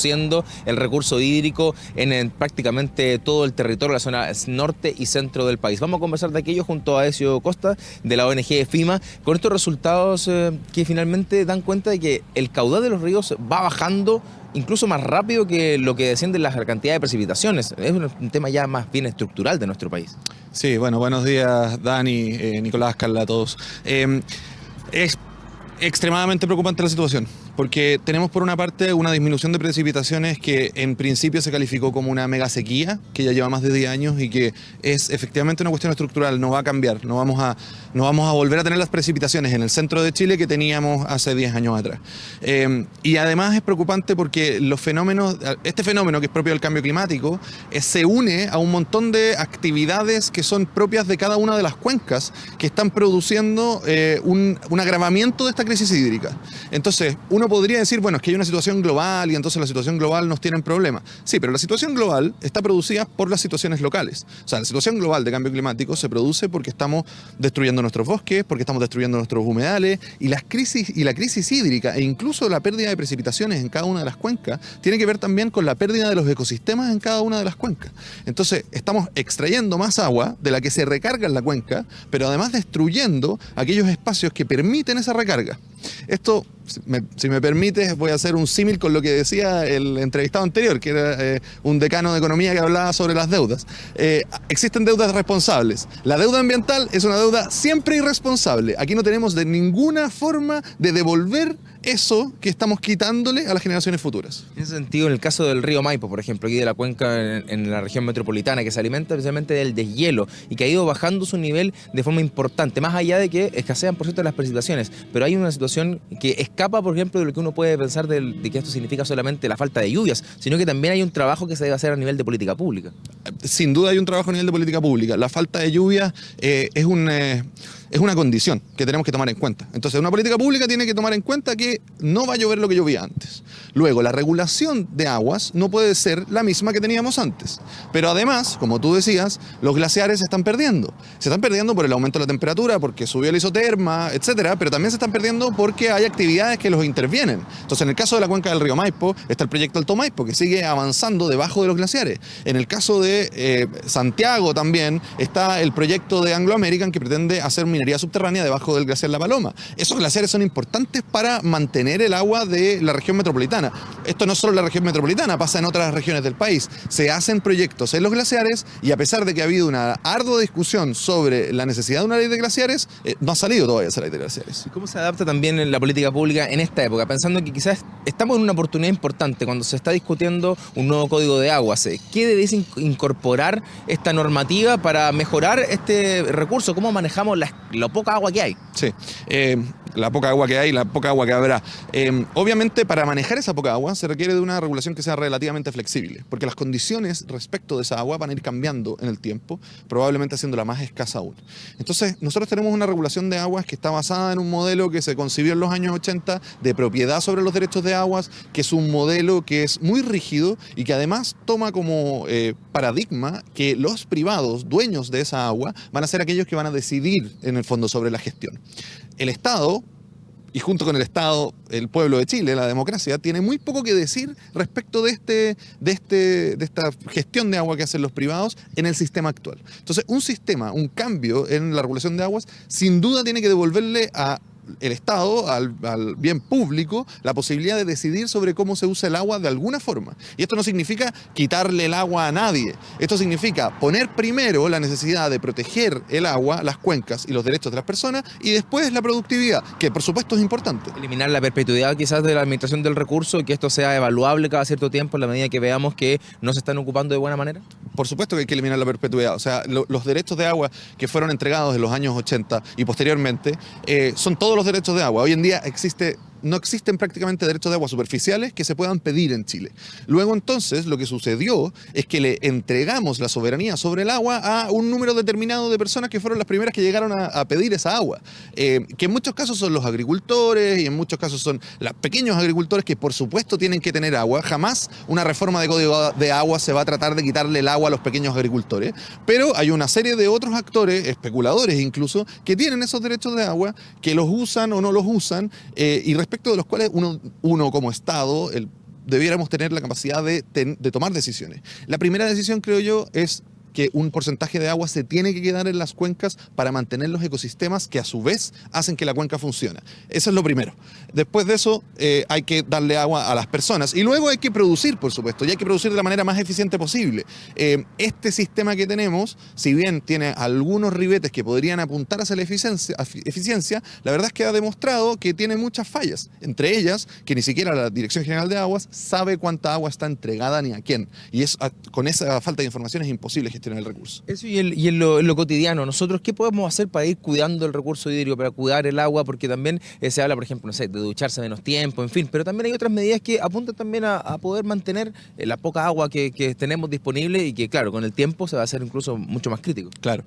reduciendo el recurso hídrico en prácticamente todo el territorio de la zona norte y centro del país. Vamos a conversar de aquello junto a Ezio Costa, de la ONG FIMA, con estos resultados que finalmente dan cuenta de que el caudal de los ríos va bajando incluso más rápido que lo que desciende la cantidad de precipitaciones. Es un tema ya más bien estructural de nuestro país. Sí, bueno, buenos días Dani, Nicolás, Carla, a todos. Es extremadamente preocupante la situación, porque tenemos por una parte una disminución de precipitaciones que en principio se calificó como una mega sequía, que ya lleva más de 10 años y que es efectivamente una cuestión estructural, no va a cambiar, no vamos a volver a tener las precipitaciones en el centro de Chile que teníamos hace 10 años atrás. Y además es preocupante porque este fenómeno que es propio del cambio climático se une a un montón de actividades que son propias de cada una de las cuencas que están produciendo un agravamiento de esta crisis hídrica. Entonces, uno podría decir, bueno, es que hay una situación global y entonces la situación global nos tiene en problemas. Sí, pero la situación global está producida por las situaciones locales. O sea, la situación global de cambio climático se produce porque estamos destruyendo nuestros bosques, porque estamos destruyendo nuestros humedales y la crisis hídrica e incluso la pérdida de precipitaciones en cada una de las cuencas tiene que ver también con la pérdida de los ecosistemas en cada una de las cuencas. Entonces, estamos extrayendo más agua de la que se recarga en la cuenca, pero además destruyendo aquellos espacios que permiten esa recarga. Esto, si me permites, voy a hacer un símil con lo que decía el entrevistado anterior, que era un decano de economía que hablaba sobre las deudas. Existen deudas responsables. La deuda ambiental es una deuda siempre irresponsable. Aquí no tenemos de ninguna forma de devolver eso que estamos quitándole a las generaciones futuras. En ese sentido, en el caso del río Maipo, por ejemplo, aquí de la cuenca en la región metropolitana, que se alimenta especialmente del deshielo y que ha ido bajando su nivel de forma importante, más allá de que escasean, por cierto, las precipitaciones, pero hay una situación que escapa, por ejemplo, de lo que uno puede pensar de que esto significa solamente la falta de lluvias, sino que también hay un trabajo que se debe hacer a nivel de política pública. Sin duda hay un trabajo a nivel de política pública. La falta de lluvia es una condición que tenemos que tomar en cuenta. Entonces, una política pública tiene que tomar en cuenta que no va a llover lo que llovía antes. Luego, la regulación de aguas no puede ser la misma que teníamos antes. Pero además, como tú decías, los glaciares se están perdiendo. Se están perdiendo por el aumento de la temperatura, porque subió la isoterma, etcétera, pero también se están perdiendo porque hay actividades que los intervienen. Entonces, en el caso de la cuenca del río Maipo, está el proyecto Alto Maipo, que sigue avanzando debajo de los glaciares. En el caso de Santiago también está el proyecto de Anglo American, que pretende hacer minería subterránea debajo del glaciar La Paloma. Esos glaciares son importantes para mantener el agua de la región metropolitana. Esto no es solo en la región metropolitana, pasa en otras regiones del país. Se hacen proyectos en los glaciares y a pesar de que ha habido una ardua discusión sobre la necesidad de una ley de glaciares, no ha salido todavía esa ley de glaciares. ¿Cómo se adapta también la política pública en esta época? Pensando que quizás estamos en una oportunidad importante cuando se está discutiendo un nuevo código de aguas. ¿Qué debe incorporar esta normativa para mejorar este recurso? ¿Cómo manejamos la poca agua que hay? Sí, la poca agua que hay, la poca agua que habrá. Obviamente, para manejar esa poca agua se requiere de una regulación que sea relativamente flexible, porque las condiciones respecto de esa agua van a ir cambiando en el tiempo, probablemente haciéndola más escasa aún. Entonces, nosotros tenemos una regulación de aguas que está basada en un modelo que se concibió en los años 80 de propiedad sobre los derechos de aguas, que es un modelo que es muy rígido y que además toma como paradigma que los privados, dueños de esa agua, van a ser aquellos que van a decidir en el fondo sobre la gestión. El Estado, y junto con el Estado, el pueblo de Chile, la democracia, tiene muy poco que decir respecto de esta gestión de agua que hacen los privados en el sistema actual. Entonces, un cambio en la regulación de aguas, sin duda tiene que devolverle a el Estado, al bien público, la posibilidad de decidir sobre cómo se usa el agua de alguna forma. Y esto no significa quitarle el agua a nadie. Esto significa poner primero la necesidad de proteger el agua, las cuencas y los derechos de las personas, y después la productividad, que por supuesto es importante. Eliminar la perpetuidad quizás de la administración del recurso y que esto sea evaluable cada cierto tiempo en la medida que veamos que no se están ocupando de buena manera. Por supuesto que hay que eliminar la perpetuidad. O sea, los derechos de agua que fueron entregados en los años 80 y posteriormente son todos los derechos de agua. Hoy en día no existen prácticamente derechos de agua superficiales que se puedan pedir en Chile. Luego entonces lo que sucedió es que le entregamos la soberanía sobre el agua a un número determinado de personas que fueron las primeras que llegaron a pedir esa agua, que en muchos casos son los agricultores y en muchos casos son los pequeños agricultores que por supuesto tienen que tener agua. Jamás una reforma de código de agua se va a tratar de quitarle el agua a los pequeños agricultores, pero hay una serie de otros actores, especuladores incluso, que tienen esos derechos de agua, que los usan o no los usan, y respecto de los cuales uno como Estado, debiéramos tener la capacidad de tomar decisiones. La primera decisión, creo yo, es que un porcentaje de agua se tiene que quedar en las cuencas para mantener los ecosistemas que a su vez hacen que la cuenca funcione. Eso es lo primero. Después de eso hay que darle agua a las personas y luego hay que producir, por supuesto, y hay que producir de la manera más eficiente posible. Este sistema que tenemos, si bien tiene algunos ribetes que podrían apuntar hacia la eficiencia, la verdad es que ha demostrado que tiene muchas fallas, entre ellas que ni siquiera la Dirección General de Aguas sabe cuánta agua está entregada ni a quién, y con esa falta de información es imposible gestionar el recurso. Eso y en lo cotidiano, nosotros ¿qué podemos hacer para ir cuidando el recurso hídrico, para cuidar el agua? Porque también se habla, por ejemplo, no sé, de ducharse menos tiempo, en fin, pero también hay otras medidas que apuntan también a poder mantener la poca agua que tenemos disponible y que, claro, con el tiempo se va a hacer incluso mucho más crítico. Claro.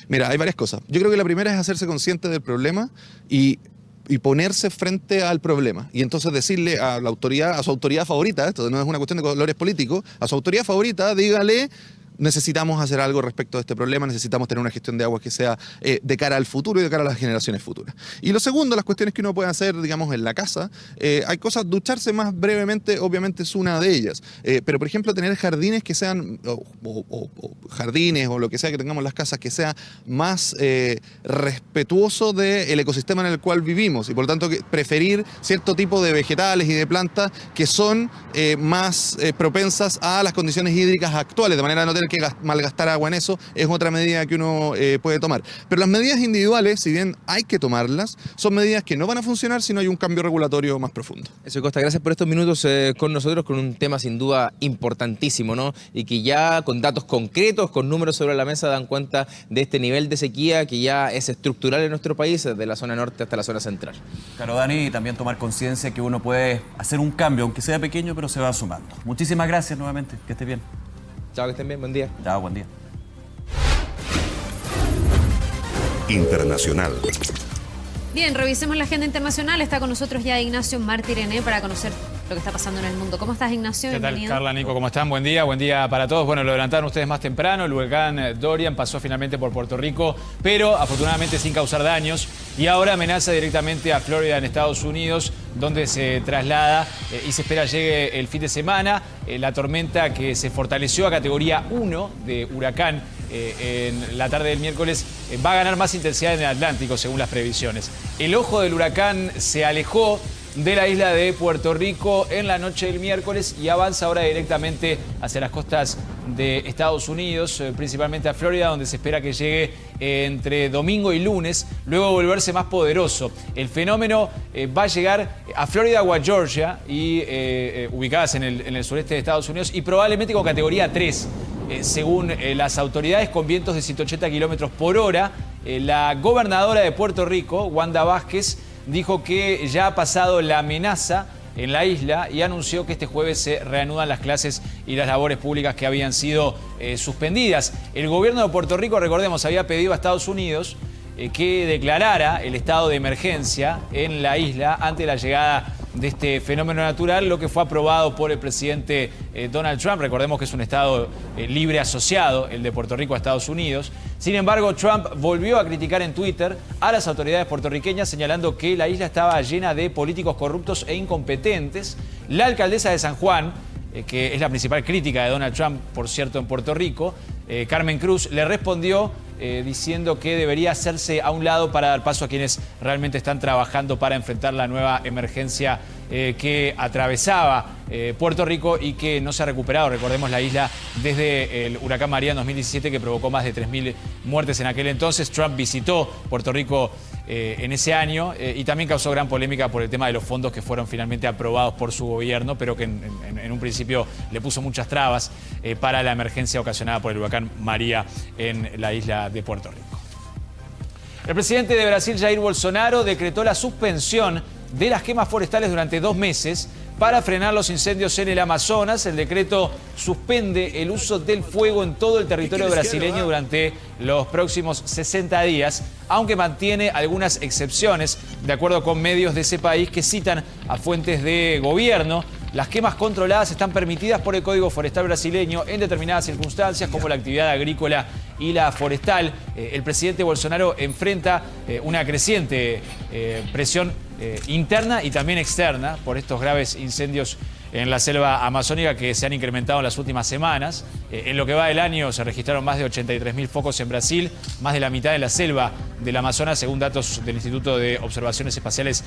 Mira, hay varias cosas. Yo creo que la primera es hacerse consciente del problema y ponerse frente al problema. Y entonces decirle a la autoridad, a su autoridad favorita, esto no es una cuestión de colores políticos, a su autoridad favorita, dígale: necesitamos hacer algo respecto a este problema, necesitamos tener una gestión de aguas que sea de cara al futuro y de cara a las generaciones futuras. Y lo segundo, las cuestiones que uno puede hacer, digamos, en la casa, hay cosas, ducharse más brevemente, obviamente es una de ellas, pero por ejemplo tener jardines que sean, o jardines o lo que sea que tengamos en las casas, que sea más respetuoso del ecosistema en el cual vivimos y por lo tanto preferir cierto tipo de vegetales y de plantas que son más propensas a las condiciones hídricas actuales, de manera de no tener que malgastar agua en eso. Es otra medida que uno puede tomar. Pero las medidas individuales, si bien hay que tomarlas, son medidas que no van a funcionar si no hay un cambio regulatorio más profundo. Eso, Costa, gracias por estos minutos con nosotros, con un tema sin duda importantísimo, ¿no? Y que ya con datos concretos, con números sobre la mesa, dan cuenta de este nivel de sequía que ya es estructural en nuestro país, desde la zona norte hasta la zona central. Claro, Dani, y también tomar conciencia que uno puede hacer un cambio, aunque sea pequeño, pero se va sumando. Muchísimas gracias nuevamente, que estés bien. Chao, que estén bien, buen día. Chao, buen día. Internacional. Bien, revisemos la agenda internacional. Está con nosotros ya Ignacio Martirene para conocer lo que está pasando en el mundo. ¿Cómo estás, Ignacio? ¿Qué tal, Bienvenido. Carla, Nico? ¿Cómo están? Buen día para todos. Bueno, lo adelantaron ustedes más temprano. El huracán Dorian pasó finalmente por Puerto Rico, pero afortunadamente sin causar daños. Y ahora amenaza directamente a Florida, en Estados Unidos, donde se traslada y se espera llegue el fin de semana. La tormenta, que se fortaleció a categoría 1 de huracán en la tarde del miércoles, va a ganar más intensidad en el Atlántico, según las previsiones. El ojo del huracán se alejó de la isla de Puerto Rico en la noche del miércoles y avanza ahora directamente hacia las costas de Estados Unidos, principalmente a Florida, donde se espera que llegue entre domingo y lunes, luego de volverse más poderoso. El fenómeno va a llegar a Florida o a Georgia, y ubicadas en el sureste de Estados Unidos, y probablemente con categoría 3. Según las autoridades, con vientos de 180 kilómetros por hora. La gobernadora de Puerto Rico, Wanda Vázquez, dijo que ya ha pasado la amenaza en la isla y anunció que este jueves se reanudan las clases y las labores públicas que habían sido suspendidas. El gobierno de Puerto Rico, recordemos, había pedido a Estados Unidos que declarara el estado de emergencia en la isla ante la llegada de este fenómeno natural, lo que fue aprobado por el presidente Donald Trump. Recordemos que es un estado libre asociado, el de Puerto Rico a Estados Unidos. Sin embargo, Trump volvió a criticar en Twitter a las autoridades puertorriqueñas, señalando que la isla estaba llena de políticos corruptos e incompetentes. La alcaldesa de San Juan, que es la principal crítica de Donald Trump, por cierto, en Puerto Rico, Carmen Cruz, le respondió diciendo que debería hacerse a un lado para dar paso a quienes realmente están trabajando para enfrentar la nueva emergencia que atravesaba Puerto Rico y que no se ha recuperado. Recordemos la isla desde el huracán María en 2017, que provocó más de 3.000 muertes en aquel entonces. Trump visitó Puerto Rico en ese año y también causó gran polémica por el tema de los fondos que fueron finalmente aprobados por su gobierno, pero que en un principio le puso muchas trabas para la emergencia ocasionada por el huracán María en la isla de Puerto Rico. El presidente de Brasil, Jair Bolsonaro, decretó la suspensión de las quemas forestales durante 2 meses para frenar los incendios en el Amazonas. El decreto suspende el uso del fuego en todo el territorio brasileño durante los próximos 60 días, aunque mantiene algunas excepciones, de acuerdo con medios de ese país que citan a fuentes de gobierno. Las quemas controladas están permitidas por el Código Forestal brasileño en determinadas circunstancias, como la actividad agrícola y la forestal. El presidente Bolsonaro enfrenta una creciente presión interna y también externa por estos graves incendios en la selva amazónica que se han incrementado en las últimas semanas. En lo que va del año se registraron más de 83.000 focos en Brasil, más de la mitad de la selva del Amazonas, según datos del Instituto de Observaciones Espaciales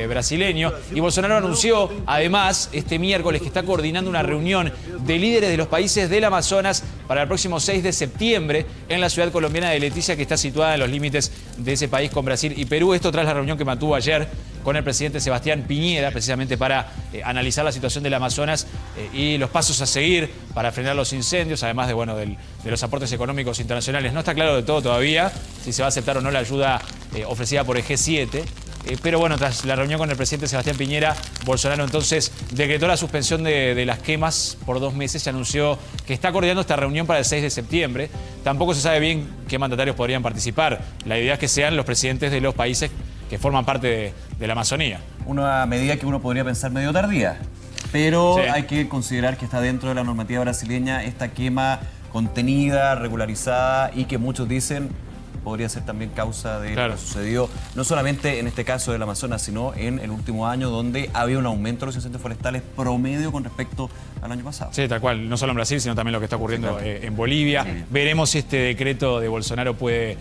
brasileño. Y Bolsonaro anunció, además, este miércoles que está coordinando una reunión de líderes de los países del Amazonas para el próximo 6 de septiembre en la ciudad colombiana de Leticia, que está situada en los límites de ese país con Brasil y Perú. Esto tras la reunión que mantuvo ayer con el presidente Sebastián Piñera, precisamente para analizar la situación del Amazonas y los pasos a seguir para frenar los incendios, además de los aportes económicos internacionales. No está claro de todo todavía si se va a aceptar o no la ayuda ofrecida por el G7. Pero bueno, tras la reunión con el presidente Sebastián Piñera, Bolsonaro entonces decretó la suspensión de las quemas por 2 meses y anunció que está coordinando esta reunión para el 6 de septiembre. Tampoco se sabe bien qué mandatarios podrían participar. La idea es que sean los presidentes de los países que forman parte de la Amazonía. Una medida que uno podría pensar medio tardía, pero Sí. hay que considerar que está dentro de la normativa brasileña esta quema contenida, regularizada y que muchos dicen podría ser también causa de Claro. lo que sucedió, no solamente en este caso del Amazonas, sino en el último año, donde había un aumento de los incendios forestales promedio con respecto al año pasado. Sí, tal cual. No solo en Brasil, sino también lo que está ocurriendo Sí, claro. en Bolivia. Veremos si este decreto de Bolsonaro puede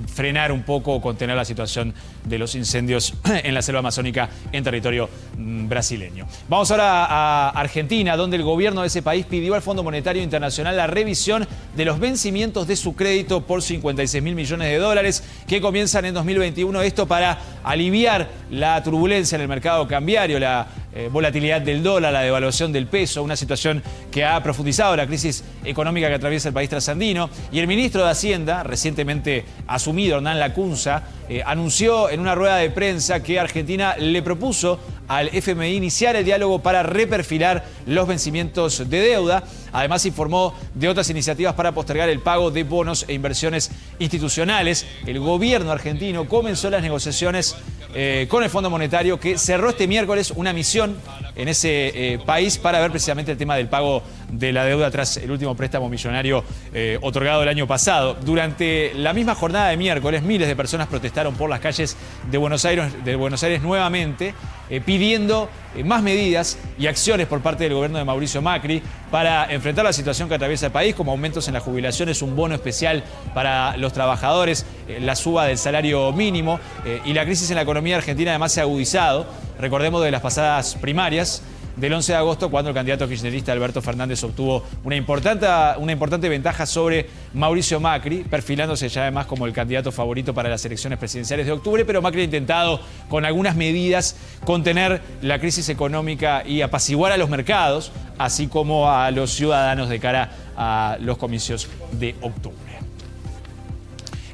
frenar un poco o contener la situación de los incendios en la selva amazónica en territorio brasileño. Vamos ahora a Argentina, donde el gobierno de ese país pidió al Fondo Monetario Internacional la revisión de los vencimientos de su crédito por 56.000 millones de dólares que comienzan en 2021. Esto para aliviar la turbulencia en el mercado cambiario, la volatilidad del dólar, la devaluación del peso, una situación que ha profundizado la crisis económica que atraviesa el país trasandino. Y el ministro de Hacienda, recientemente asumido, Hernán Lacunza, anunció en una rueda de prensa que Argentina le propuso al FMI iniciar el diálogo para reperfilar los vencimientos de deuda. Además informó de otras iniciativas para postergar el pago de bonos e inversiones institucionales. El gobierno argentino comenzó las negociaciones con el Fondo Monetario, que cerró este miércoles una misión en ese país para ver precisamente el tema del pago de la deuda tras el último préstamo millonario otorgado el año pasado. Durante la misma jornada de miércoles, miles de personas protestaron por las calles de Buenos Aires nuevamente, pidiendo más medidas y acciones por parte del gobierno de Mauricio Macri para enfrentar la situación que atraviesa el país, como aumentos en las jubilaciones, un bono especial para los trabajadores, la suba del salario mínimo y la crisis en la economía argentina además se ha agudizado. Recordemos de las pasadas primarias del 11 de agosto, cuando el candidato kirchnerista Alberto Fernández obtuvo una importante ventaja sobre Mauricio Macri, perfilándose ya además como el candidato favorito para las elecciones presidenciales de octubre, pero Macri ha intentado con algunas medidas contener la crisis económica y apaciguar a los mercados, así como a los ciudadanos de cara a los comicios de octubre.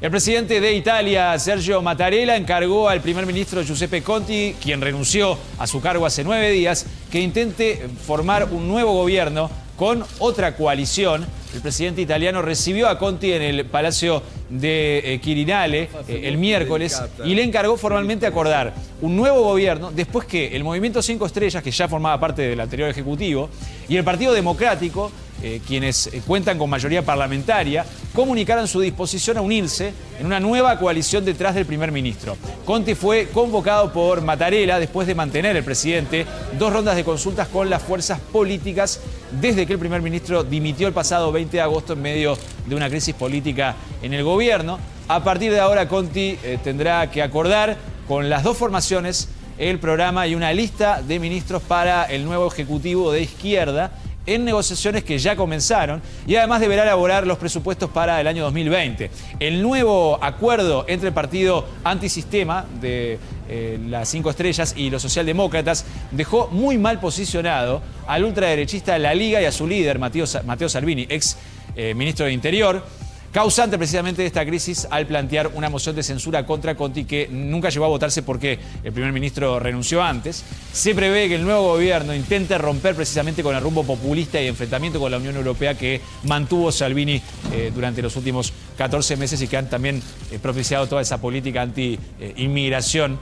El presidente de Italia, Sergio Mattarella, encargó al primer ministro Giuseppe Conte, quien renunció a su cargo hace 9 días, que intente formar un nuevo gobierno con otra coalición. El presidente italiano recibió a Conte en el Palacio de Quirinale el miércoles y le encargó formalmente acordar un nuevo gobierno después que el Movimiento 5 Estrellas, que ya formaba parte del anterior Ejecutivo, y el Partido Democrático, quienes cuentan con mayoría parlamentaria, comunicaron su disposición a unirse en una nueva coalición detrás del primer ministro. Conte fue convocado por Mattarella después de mantener el presidente 2 rondas de consultas con las fuerzas políticas desde que el primer ministro dimitió el pasado 20 de agosto en medio de una crisis política en el gobierno. A partir de ahora, Conte tendrá que acordar con las 2 formaciones el programa y una lista de ministros para el nuevo Ejecutivo de izquierda, en negociaciones que ya comenzaron, y además deberá elaborar los presupuestos para el año 2020. El nuevo acuerdo entre el partido antisistema de las 5 Estrellas y los socialdemócratas dejó muy mal posicionado al ultraderechista La Liga y a su líder, Matteo Salvini, ex ministro de Interior, causante precisamente de esta crisis al plantear una moción de censura contra Conte que nunca llegó a votarse porque el primer ministro renunció antes. Se prevé que el nuevo gobierno intente romper precisamente con el rumbo populista y enfrentamiento con la Unión Europea que mantuvo Salvini durante los últimos 14 meses y que han también propiciado toda esa política anti-inmigración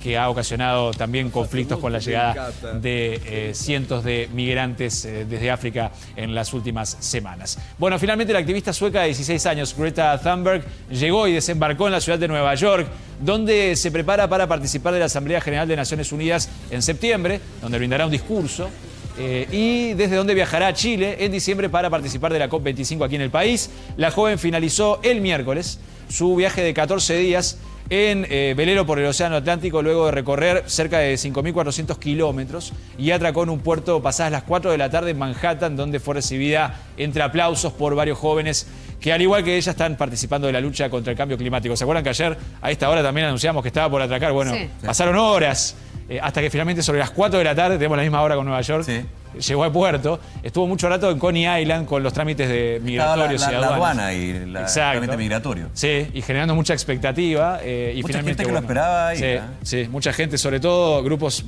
que ha ocasionado también conflictos con la llegada de cientos de migrantes desde África en las últimas semanas. Bueno, finalmente la activista sueca de 16 años, Greta Thunberg, llegó y desembarcó en la ciudad de Nueva York, donde se prepara para participar de la Asamblea General de Naciones Unidas en septiembre, donde brindará un discurso. y desde donde viajará a Chile en diciembre para participar de la COP25 aquí en el país. La joven finalizó el miércoles su viaje de 14 días en velero por el Océano Atlántico luego de recorrer cerca de 5.400 kilómetros y atracó en un puerto pasadas las 4 de la tarde en Manhattan, donde fue recibida entre aplausos por varios jóvenes que al igual que ella están participando de la lucha contra el cambio climático. ¿Se acuerdan que ayer a esta hora también anunciamos que estaba por atracar? Bueno, Sí. pasaron horas hasta que finalmente sobre las 4 de la tarde, tenemos la misma hora con Nueva York, Sí. llegó al puerto. Estuvo mucho rato en Coney Island con los trámites de migratorios Estaba y la aduanas. aduana y el Exacto. trámite migratorio. Sí, y generando mucha expectativa. Y Mucha finalmente, gente que lo esperaba ahí, Sí, ¿eh? sí, mucha gente, sobre todo grupos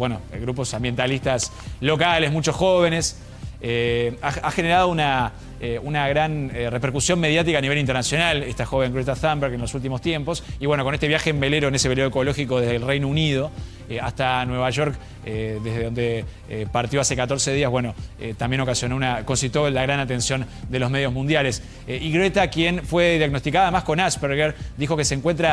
ambientalistas locales, muchos jóvenes. Ha generado una gran repercusión mediática a nivel internacional esta joven Greta Thunberg en los últimos tiempos. Y bueno, con este viaje en velero, en ese velero ecológico desde el Reino Unido hasta Nueva York, desde donde partió hace 14 días, bueno, también concitó la gran atención de los medios mundiales. Y Greta, quien fue diagnosticada además con Asperger, dijo que se encuentra